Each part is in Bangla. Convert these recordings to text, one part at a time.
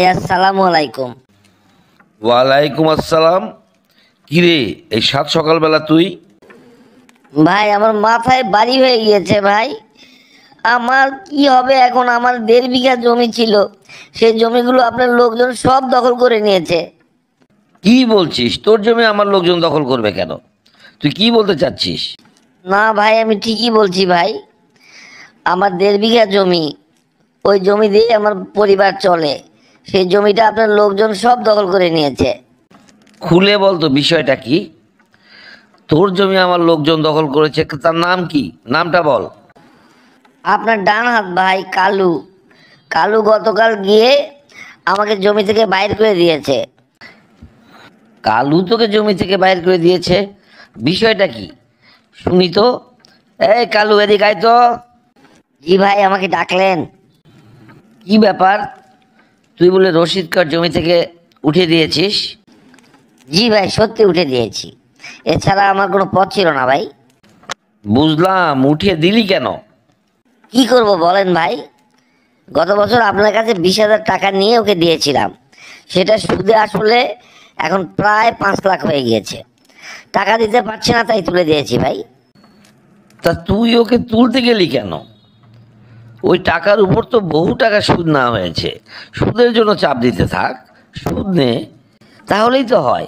আসসালামু আলাইকুম। ওয়ালাইকুম আসসালাম। কিরে, এই সাত সকালবেলা তুই? ভাই আমার মাথায় বাড়ি হয়ে গিয়েছে ভাই। আমার কি হবে এখন? আমার 1.5 বিঘা জমি ছিল, সেই জমিগুলো আপনার লোকজন সব দখল করে নিয়েছে। কি বলছিস? তোর জমি আমার লোকজন দখল করবে কেন? তুই কি বলতে চাচ্ছিস? না ভাই, আমি ঠিকই বলছি ভাই। আমার 1.5 বিঘা জমি, ওই জমি দিয়ে আমার পরিবার চলে, সেই জমিটা আপনার লোকজন সব দখল করে নিয়েছে। খুলে বল তো বিষয়টা কি? তোর জমি আমার লোকজন দখল করেছে, তার নাম কি? নামটা বল। আপনার ডান হাত ভাই কালু। কালু গতকাল গিয়ে আমাকে জমি থেকে বাইর করে দিয়েছে। কালু তোকে জমি থেকে বাইর করে দিয়েছে? বিষয়টা কি শুনি তো। এই কালু, এদিকে আয় তো। জি ভাই, আমাকে ডাকলেন? কি ব্যাপার? তুই বলে রশিদ কার জমি থেকে উঠিয়ে দিয়েছিস? জি ভাই, সত্যি উঠে দিয়েছি, এছাড়া আমার কোনো পথ ছিল না ভাই। বুঝলাম, উঠিয়ে দিলি কেন? কি করব বলেন ভাই? গত বছর আপনার কাছে 20,000 টাকা নিয়ে ওকে দিয়েছিলাম, সেটা সুদে আসলে এখন প্রায় 5 লাখ হয়ে গিয়েছে। টাকা দিতে পারছে না, তাই তুলে দিয়েছি ভাই। তা তুই ওকে তুলতে গেলি কেন? ওই টাকার উপর তো বহু টাকা সুদ না হয়েছে। সুদের জন্য চাপ দিতে থাক, সুদ নে, তাহলেই তো হয়।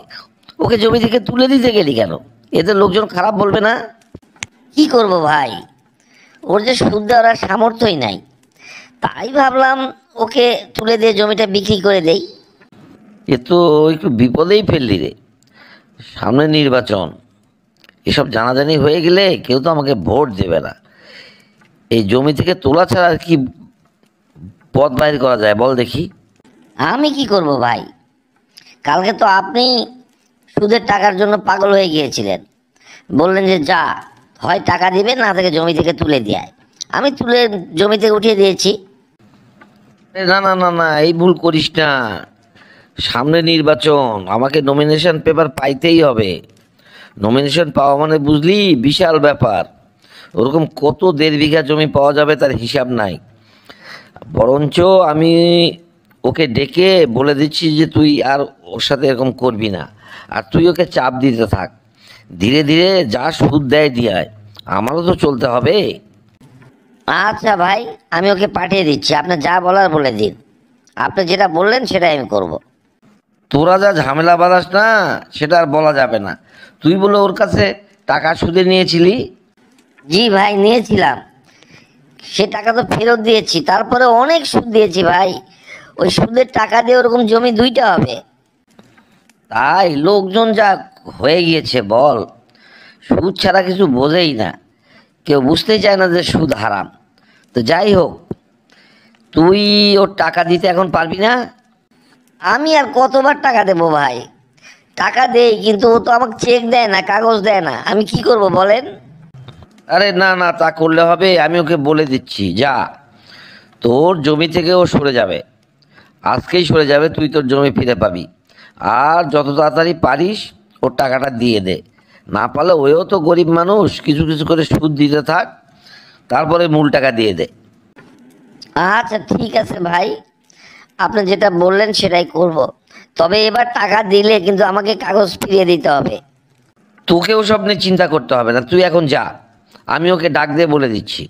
ওকে জমি থেকে তুলে দিতে গেলি কেন? এতে লোকজন খারাপ বলবে না? কি করব ভাই, ওর যে সুদ দেওয়ার আর সামর্থ্যই নাই, তাই ভাবলাম ওকে তুলে দিয়ে জমিটা বিক্রি করে দেই। এ তো একটু বিপদেই ফেললি রে। সামনে নির্বাচন, এসব জানাজানি হয়ে গেলে কেউ তো আমাকে ভোট দেবে না। এই জমি থেকে তোলা ছাড়া আর কি পথ বাইর করা যায় বল দেখি? আমি কি করব ভাই? কালকে তো আপনি সুদের টাকার জন্য পাগল হয়ে গিয়েছিলেন, বললেন যে যা, হয় টাকা দিবে, না থেকে জমি থেকে তুলে দেয়। আমি তুলে জমি থেকে উঠিয়ে দিয়েছি। না না না না, এই ভুল করিস না। সামনে নির্বাচন, আমাকে নমিনেশন পেপার পাইতেই হবে। নমিনেশন পাওয়া মানে বুঝলি বিশাল ব্যাপার। ওরকম কত 1.5 বিঘা জমি পাওয়া যাবে তার হিসাব নাই। বরঞ্চ আমি ওকে ডেকে বলে দিচ্ছি যে তুই আর ওর সাথে এরকম করবি না। আর তুই ওকে চাপ দিতে থাক, ধীরে ধীরে যা সুদ দেয় দিয়ায়, আমারও তো চলতে হবে। আচ্ছা ভাই, আমি ওকে পাঠিয়ে দিচ্ছি, আপনার যা বলার বলে দিন। আপনি যেটা বললেন সেটাই আমি করব। তোরা যা ঝামেলা বাঁধাস না, সেটা আর বলা যাবে না। তুই বলে ওর কাছে টাকা সুদে নিয়েছিলি? জি ভাই, নিয়েছিলাম, সে টাকা তো ফেরত দিয়েছি, তারপরে অনেক সুদ দিয়েছি ভাই। ওই সুদের টাকা দিয়ে ওরকম জমি 2টা হবে। তাই লোকজন যা হয়ে গিয়েছে বল, সুদ ছাড়া কিছু বোঝেই না। কেউ বুঝতেই চায় না যে সুদ হারাম। তো যাই হোক, তুই ওর টাকা দিতে এখন পারবি না। আমি আর কতবার টাকা দেবো ভাই? টাকা দেই, কিন্তু ও তো আমাকে চেক দেয় না, কাগজ দেয় না, আমি কি করব বলেন? আরে না না, তা করলে হবে? আমি ওকে বলে দিচ্ছি, যা, তোর জমি থেকে ও সরে যাবে। আজকেই সরে যাবে, তুই তোর জমি ফিরে পাবি। আর যত তাড়াতাড়ি পারিস ওর টাকাটা দিয়ে দে। না পারলে ওও তো গরিব মানুষ, কিছু কিছু করে সুদ দিতে থাক, তারপরে মূল টাকা দিয়ে দে। আচ্ছা ঠিক আছে ভাই, আপনি যেটা বললেন সেটাই করব। তবে এবার টাকা দিলে কিন্তু আমাকে কাগজ ফিরিয়ে দিতে হবে। তোকে ওসব নিয়ে চিন্তা করতে হবে না, তুই এখন যা। আমি ওকে ডাক দিয়ে বলে দিচ্ছি।